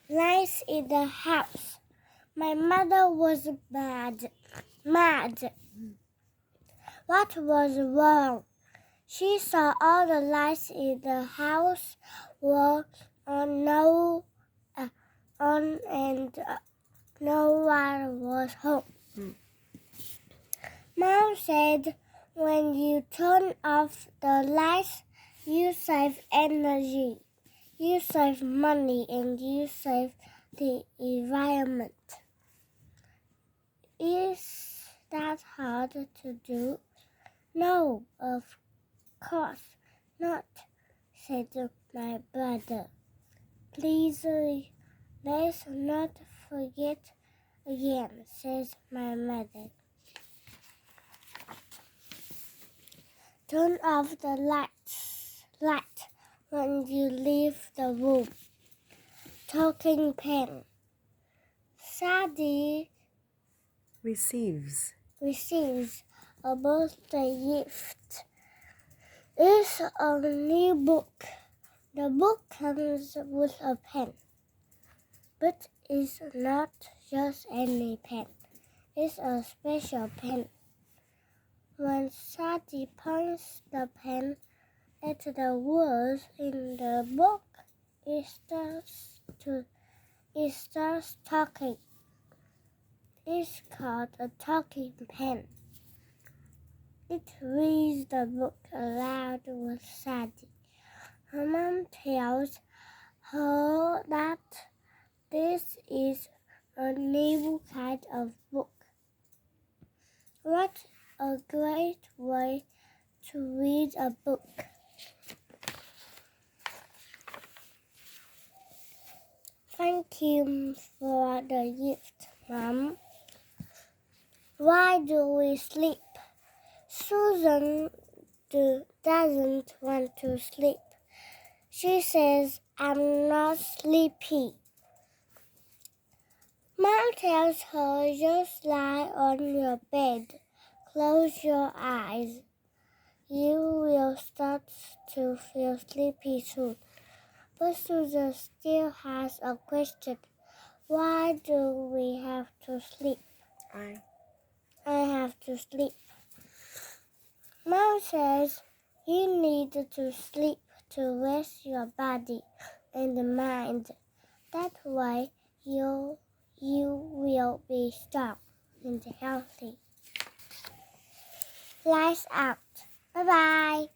Lice in the house. My mother was mad. What was wrong? She saw all the lights in the house were on and no one was home. Mom said, when you turn off the lights, you save energy, you save money, and you save the environment. Is that hard to do? No, of course not, said my brother. Please, let's not forget again, says my mother. Turn off the light when you leave the room. Talking pen. Sadie receives a birthday gift. It's a new book. The book comes with a pen. But it's not just any pen. It's a special pen. When Sadie points the pen at the words in the book, it starts talking. It's called a talking pen. It reads the book aloud with Sadie. Her mom tells her that this is a new kind of book. What a great way to read a book. Thank you for the gift, Mom. Why do we sleep? Susan doesn't want to sleep. She says, I'm not sleepy. Mom tells her, just lie on your bed. Close your eyes. You will start to feel sleepy soon. But Susan still has a question. Why do we have to sleep? I have to sleep. Mom says you need to sleep to rest your body and mind. That way you will be strong and healthy. Lights out. Bye-bye.